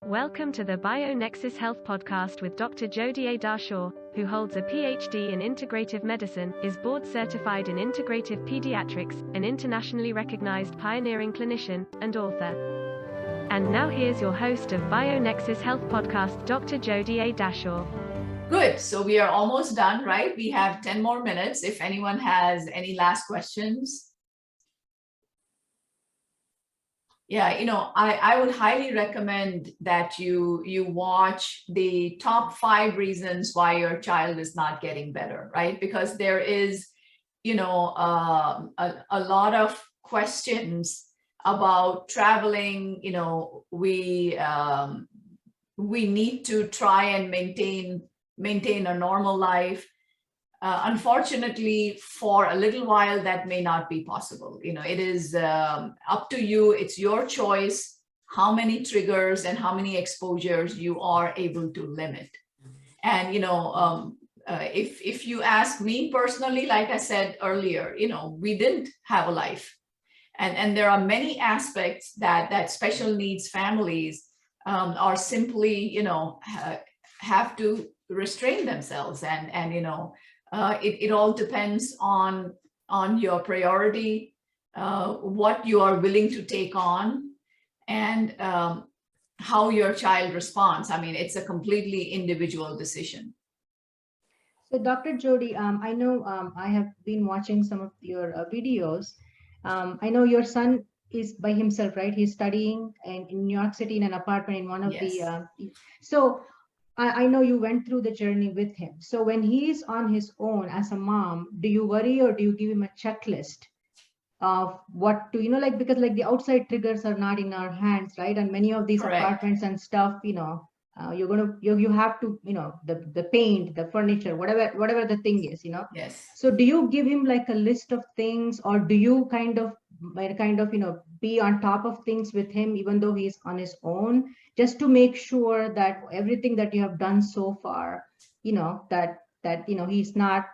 Welcome to the BioNexus Health Podcast with Dr. Jodie A. Dashore, who holds a PhD in Integrative Medicine, is board certified in Integrative Pediatrics, an internationally recognized pioneering clinician, and author. And now here's your host of BioNexus Health Podcast, Dr. Jodie A. Dashore. Good. So we are almost done, right? We have 10 more minutes. If anyone has any last questions. Yeah, I would highly recommend that you watch the top 5 reasons why your child is not getting better, right? Because there is, a lot of questions about traveling. We need to try and maintain a normal life. Unfortunately, for a little while, that may not be possible. It is up to you. It's your choice how many triggers and how many exposures you are able to limit. And, if you ask me personally, like I said earlier, we didn't have a life. And there are many aspects that special needs families are simply, have to restrain themselves. And it all depends on your priority, what you are willing to take on, and how your child responds. I mean, it's a completely individual decision. So Dr. Jodie, I know I have been watching some of your videos. I know your son is by himself, right? He's studying in New York City in an apartment in one of Yes. So I know you went through the journey with him. So when he's on his own as a mom, do you worry or do you give him a checklist of what to, because the outside triggers are not in our hands, right? And many of these Correct. apartments and stuff, you have to, the paint, the furniture, whatever the thing is, Yes. So do you give him like a list of things, or do you kind of, be on top of things with him, even though he's on his own, just to make sure that everything that you have done so far, that he's not,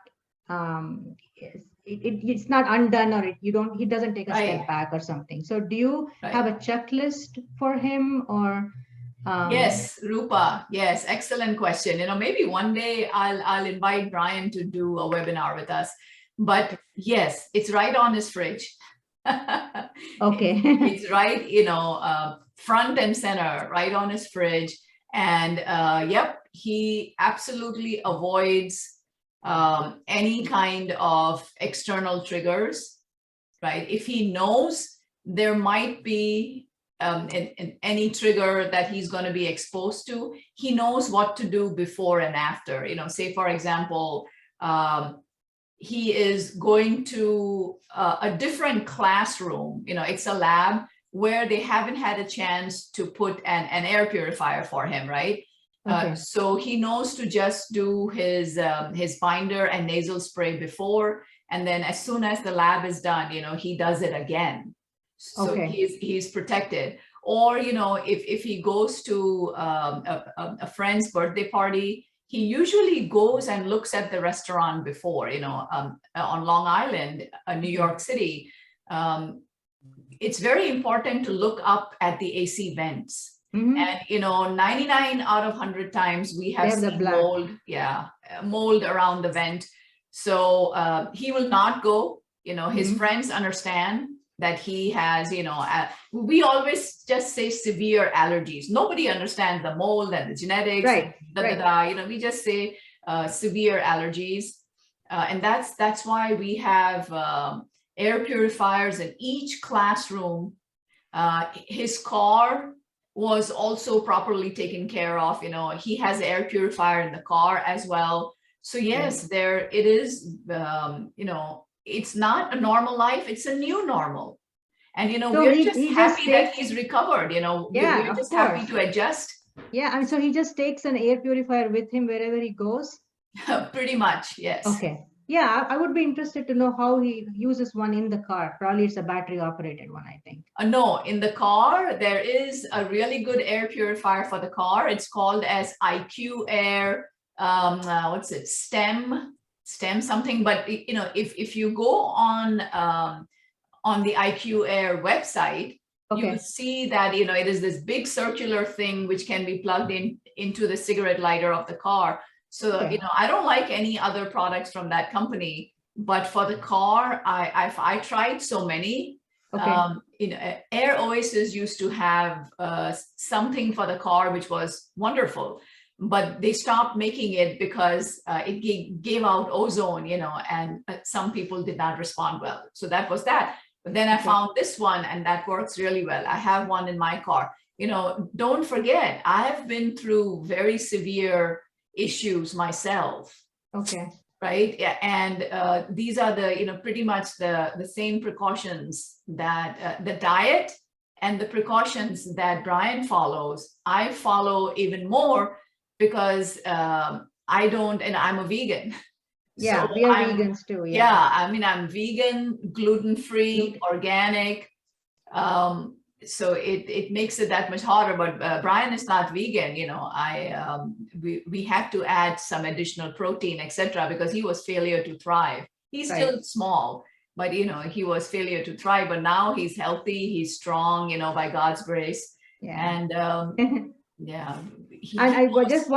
it's not undone, or he doesn't take a step back or something. So do you have a checklist for him, or? Yes, Rupa. Yes, excellent question. Maybe one day I'll invite Brian to do a webinar with us. But yes, it's right on his fridge. Okay. It's right, front and center, right on his fridge. And yep, he absolutely avoids any kind of external triggers, right? If he knows there might be any trigger that he's going to be exposed to, he knows what to do before and after. Say, for example, he is going to a different classroom. It's a lab where they haven't had a chance to put an air purifier for him, right? Okay. So he knows to just do his binder and nasal spray before, and then as soon as the lab is done, he does it again. So okay. He's protected. Or, if he goes to a friend's birthday party, he usually goes and looks at the restaurant before, on Long Island, New York City. It's very important to look up at the AC vents. Mm-hmm. And, 99 out of 100 times we have seen mold, mold around the vent. So he will not go. His friends understand that he has, we always just say severe allergies. Nobody understands the mold and the genetics. Right. We just say severe allergies. And that's why we have air purifiers in each classroom. His car was also properly taken care of. He has air purifier in the car as well. So yes, there it is, it's not a normal life, it's a new normal. And, so we're just happy that he's recovered, we're just happy to adjust. Yeah, and so he just takes an air purifier with him wherever he goes? Pretty much, yes. Okay. Yeah, I would be interested to know how he uses one in the car. Probably it's a battery operated one, I think. No, in the car, there is a really good air purifier for the car. It's called as IQ Air, STEM something. But, if you go on the IQ Air website, Okay. you see that, it is this big circular thing which can be plugged into the cigarette lighter of the car. So, Okay. I don't like any other products from that company, but for the car, I tried so many. Okay. Air Oasis used to have something for the car, which was wonderful, but they stopped making it because it gave out ozone, and some people did not respond well. So that was that. But then I Okay. found this one, and that works really well. I have one in my car. Don't forget, I have been through very severe issues myself. Okay. Right. Yeah. And these are the, pretty much the same precautions that the diet and the precautions that Brian follows, I follow even more because I don't, and I'm a vegan. Yeah, So we are I'm, vegans too. yeah, I mean, I'm vegan, gluten-free, organic. So it makes it that much harder, but Brian is not vegan. We have to add some additional protein, etc., because he was failure to thrive. He's Right. still small, but he was failure to thrive, but now he's healthy, he's strong, by God's grace. Yeah. And yeah. And I would just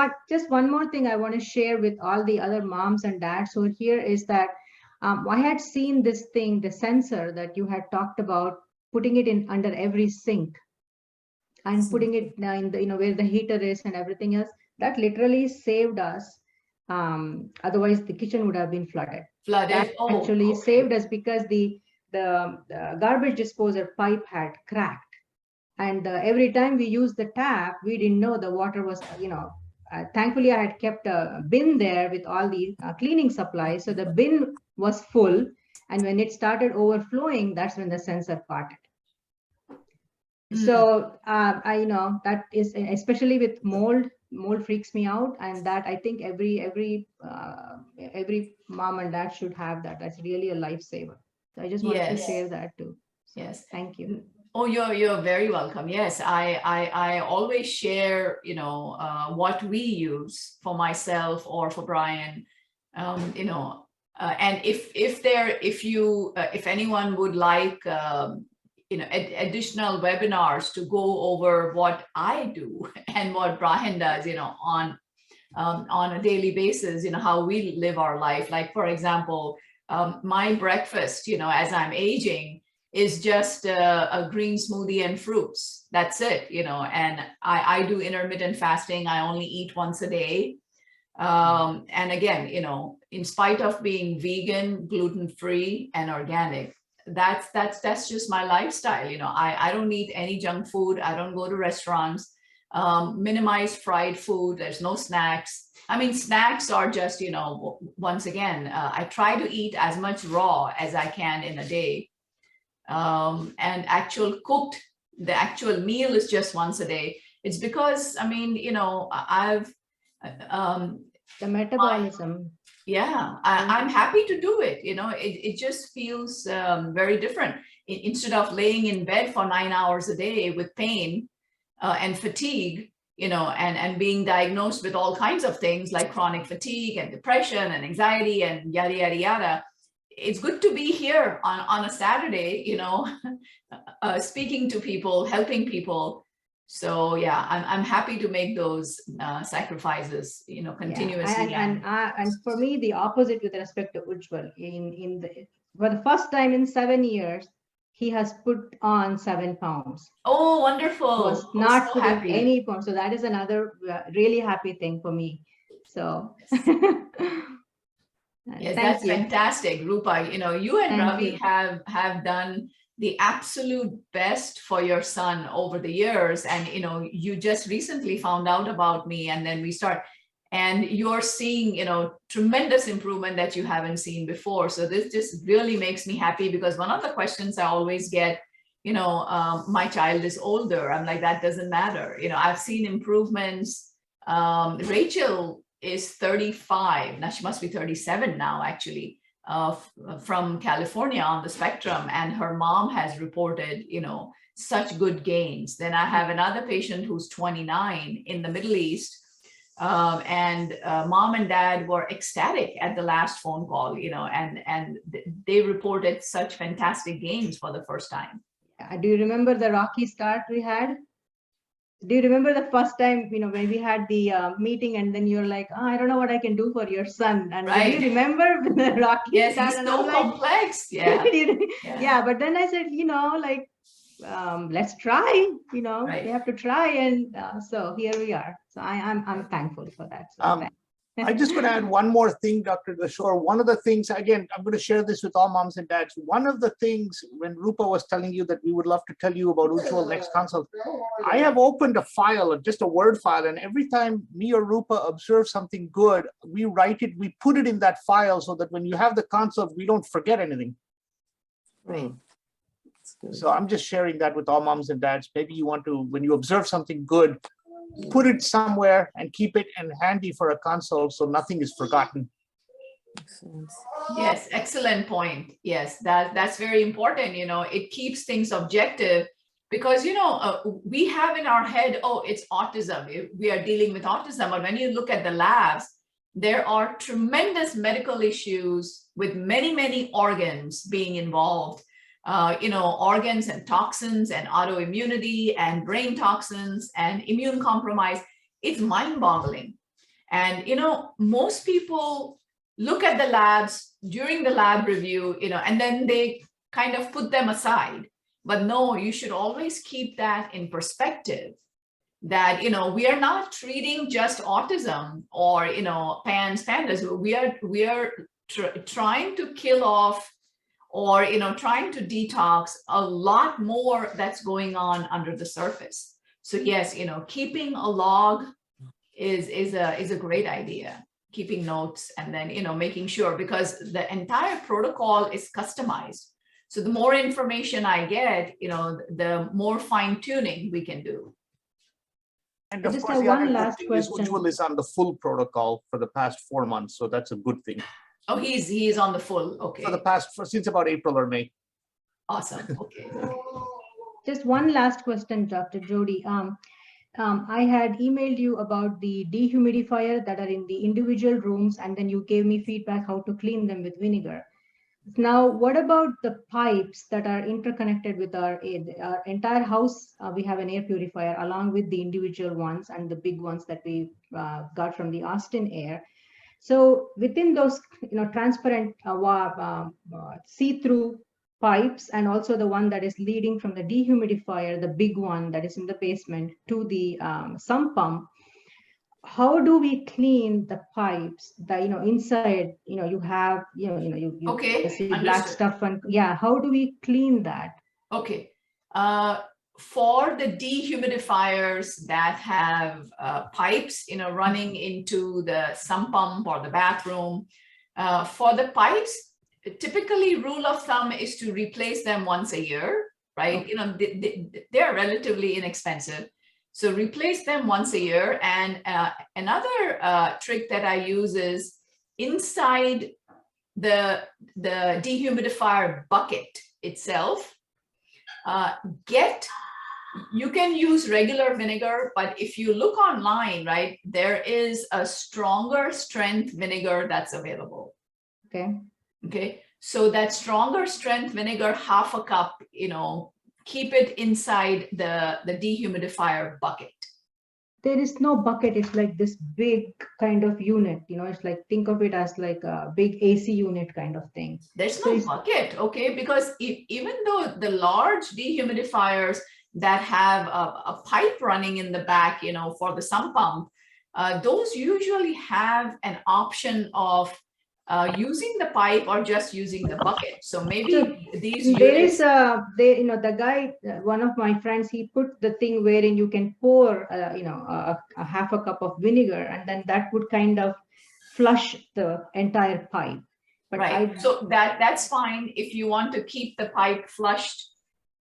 one more thing I want to share with all the other moms and dads who are here is that I had seen this thing, the sensor that you had talked about, putting it in under every sink and putting it in the, where the heater is and everything else. That literally saved us. Otherwise, the kitchen would have been flooded. That actually saved us because the garbage disposal pipe had cracked. And every time we used the tap, we didn't know the water was, thankfully I had kept a bin there with all the cleaning supplies. So the bin was full. And when it started overflowing, that's when the sensor parted. So that is, especially with mold freaks me out. And that I think every mom and dad should have that. That's really a lifesaver. So I just wanted to share that too. So, yes. Thank you. Oh, you're very welcome. Yes, I always share, what we use for myself or for Brian, and if anyone would like, additional webinars to go over what I do and what Brian does, on a daily basis, how we live our life. Like, for example, my breakfast, as I'm aging, is just a green smoothie and fruits. That's it, and I do intermittent fasting. I only eat once a day. And again, in spite of being vegan, gluten-free, and organic, that's just my lifestyle. I don't eat any junk food. I don't go to restaurants. Minimize fried food. There's no snacks. I mean, snacks are just, once again, I try to eat as much raw as I can in a day. And the actual meal is just once a day. It's because, I mean, I've the metabolism. I'm happy to do it. It just feels very different. Instead of laying in bed for 9 hours a day with pain and fatigue, and being diagnosed with all kinds of things like chronic fatigue and depression and anxiety and yada, yada, yada. It's good to be here on a Saturday, speaking to people, helping people. So yeah, I'm happy to make those sacrifices, continuously. Yeah. And for me, the opposite with respect to Ujjwal. For the first time in 7 years, he has put on 7 pounds. Oh, wonderful! He was not so putting any pounds. So that is another really happy thing for me. So. Yes, that's fantastic, Rupa. You and Ravi have done the absolute best for your son over the years. And, you just recently found out about me, and then we start, and you're seeing, tremendous improvement that you haven't seen before. So this just really makes me happy, because one of the questions I always get, my child is older. I'm like, that doesn't matter. I've seen improvements. Rachel is 35. Now she must be 37 now, actually, from California on the spectrum. And her mom has reported, such good gains. Then I have another patient who's 29 in the Middle East. And mom and dad were ecstatic at the last phone call, and they reported such fantastic gains for the first time. Do you remember the rocky start we had? Do you remember the first time, when we had the meeting and then you're like, I don't know what I can do for your son. And do you remember the rocky Yes, start? he's And so complex. Yeah. Yeah, but then I said, let's try, we have to try. And so here we are. So I'm thankful for that. So I just want to add one more thing, Dr. Dashore. One of the things, again, I'm going to share this with all moms and dads. One of the things when Rupa was telling you that we would love to tell you about Ujjwal next consult, I have opened a file, just a Word file, and every time me or Rupa observe something good, we write it, we put it in that file so that when you have the consult, we don't forget anything. Right. So I'm just sharing that with all moms and dads. Maybe you want to, when you observe something good, put it somewhere and keep it in handy for a consult so nothing is forgotten. Yes, excellent point. Yes, that's very important. It keeps things objective because, we have in our head, oh, it's autism. We are dealing with autism. But when you look at the labs, there are tremendous medical issues with many, many organs being involved. Organs and toxins and autoimmunity and brain toxins and immune compromise. It's mind-boggling. And, most people look at the labs during the lab review, and then they kind of put them aside. But no, you should always keep that in perspective that, we are not treating just autism or, pandas. We are trying to kill off or trying to detox a lot more that's going on under the surface. So yes, keeping a log is a great idea. Keeping notes and then making sure, because the entire protocol is customized. So the more information I get, the more fine tuning we can do. And of just course, have the other one good last thing is question. Ujjwal is on the full protocol for the past 4 months, so that's a good thing. Oh, he's on the full. Okay. Since about April or May. Awesome. Okay. Just one last question, Dr. Jodie. I had emailed you about the dehumidifier that are in the individual rooms, and then you gave me feedback how to clean them with vinegar. Now, what about the pipes that are interconnected with our entire house? We have an air purifier along with the individual ones and the big ones that we got from the Austin Air. So within those, transparent see-through pipes, and also the one that is leading from the dehumidifier, the big one that is in the basement, to the sump pump, how do we clean the pipes that, inside, you have, you Okay, see understood. black stuff, and how do we clean that? Okay. For the dehumidifiers that have pipes, running into the sump pump or the bathroom, for the pipes, typically rule of thumb is to replace them once a year, right? Okay. They're relatively inexpensive. So replace them once a year. And another trick that I use is inside the dehumidifier bucket itself, you can use regular vinegar, but if you look online, right, there is a stronger strength vinegar that's available. Okay. So that stronger strength vinegar, half a cup, keep it inside the dehumidifier bucket. There is no bucket. It's like this big kind of unit, it's like, think of it as like a big AC unit kind of thing. There's no bucket, okay? Because even though the large dehumidifiers that have a pipe running in the back, for the sump pump, those usually have an option of using the pipe or just using the bucket. So maybe these units... the guy, one of my friends, he put the thing wherein you can pour, a half a cup of vinegar, and then that would kind of flush the entire pipe. But right. So that's fine if you want to keep the pipe flushed.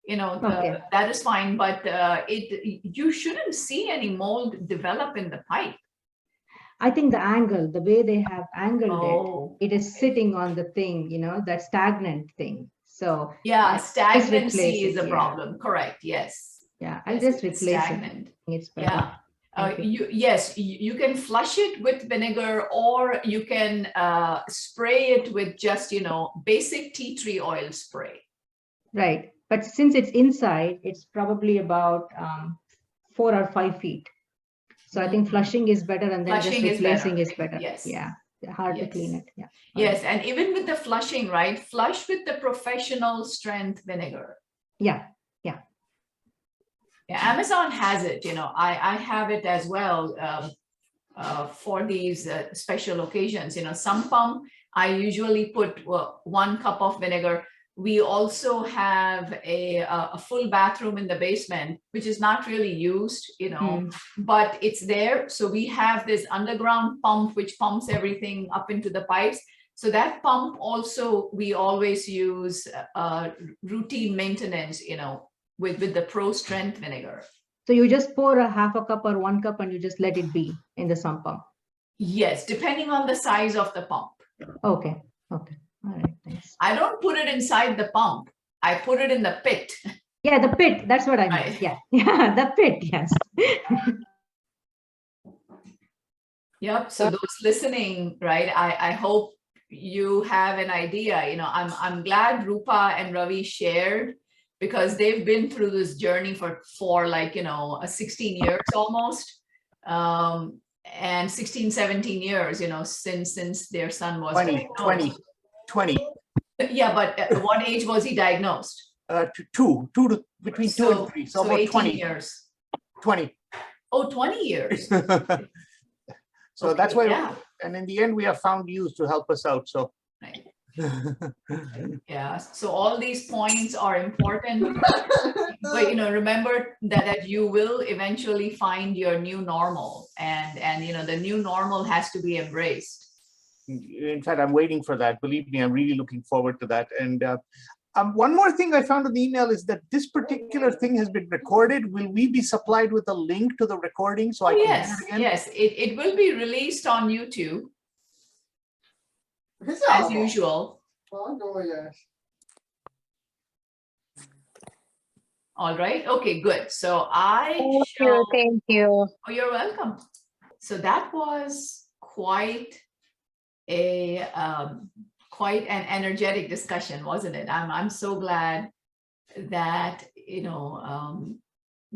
That is fine, but you shouldn't see any mold develop in the pipe. I think the angle, the way they have angled it is sitting on the thing, that stagnant thing. So yeah, stagnancy is a problem. Correct. Yes. Yeah, I'll just replace stagnant. It's better. Yeah. You can flush it with vinegar, or you can spray it with just basic tea tree oil spray. Right. But since it's inside, it's probably about 4 or 5 feet. So I think flushing is better, and then just replacing is better. Yes. Yeah. Hard to clean it. Yeah. Yes. And even with the flushing, right? Flush with the professional strength vinegar. Yeah. Yeah, Amazon has it, I have it as well for these special occasions, some pump, I usually put 1 cup of vinegar. We also have a full bathroom in the basement, which is not really used, but it's there. So we have this underground pump, which pumps everything up into the pipes. So that pump also, we always use routine maintenance, with the Pro Strength vinegar. So you just pour a half a cup or 1 cup and you just let it be in the sump pump? Yes, depending on the size of the pump. Okay. All right, thanks. I don't put it inside the pump. I put it in the pit. Yeah, the pit. That's what I meant. Right. Yeah, the pit. Yes. Yep. So those listening, right? I hope you have an idea. I'm glad Rupa and Ravi shared, because they've been through this journey for 16 years almost, and 16, 17 years, since their son was 20. Yeah, but at what age was he diagnosed? Between 2 and 3, so about 18 years. 20. Oh, 20 years. So Okay, that's why, yeah. and in the end, we have found you to help us out. So. Right. Yeah, so all these points are important, but remember that you will eventually find your new normal, and the new normal has to be embraced. In fact, I'm waiting for that. Believe me, I'm really looking forward to that. And one more thing I found in the email is that this particular thing has been recorded. Will we be supplied with a link to the recording so I can hear it again? Yes, it will be released on YouTube. As usual. All right. Okay, good. So Thank you. Oh, you're welcome. So that was quite an energetic discussion, wasn't it? I'm so glad that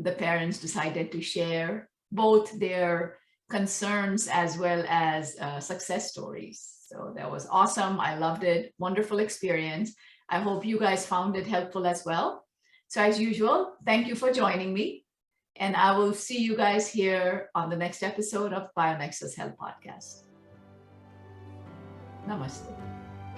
the parents decided to share both their concerns as well as success stories. So that was awesome. I loved it. Wonderful experience. I hope you guys found it helpful as well. So as usual, thank you for joining me. And I will see you guys here on the next episode of BioNexus Health Podcast. Namaste.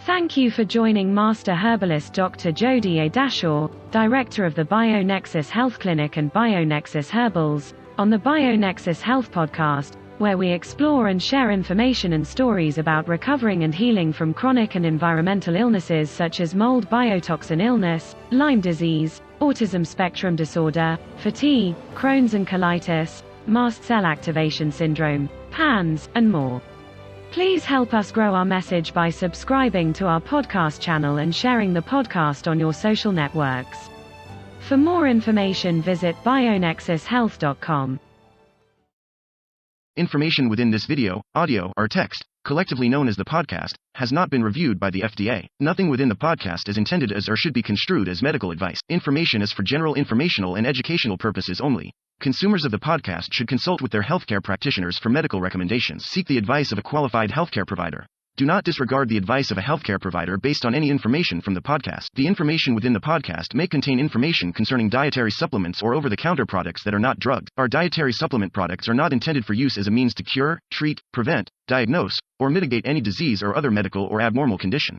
Thank you for joining Master Herbalist Dr. Jodie A. Dashore, Director of the BioNexus Health Clinic and BioNexus Herbals, on the BioNexus Health Podcast, where we explore and share information and stories about recovering and healing from chronic and environmental illnesses such as mold biotoxin illness, Lyme disease, autism spectrum disorder, fatigue, Crohn's and colitis, mast cell activation syndrome, PANS, and more. Please help us grow our message by subscribing to our podcast channel and sharing the podcast on your social networks. For more information, visit bionexushealth.com. Information within this video, audio, or text, collectively known as the podcast, has not been reviewed by the FDA. Nothing within the podcast is intended as or should be construed as medical advice. Information is for general informational and educational purposes only. Consumers of the podcast should consult with their healthcare practitioners for medical recommendations. Seek the advice of a qualified healthcare provider. Do not disregard the advice of a healthcare provider based on any information from the podcast. The information within the podcast may contain information concerning dietary supplements or over-the-counter products that are not drugged. Our dietary supplement products are not intended for use as a means to cure, treat, prevent, diagnose, or mitigate any disease or other medical or abnormal condition.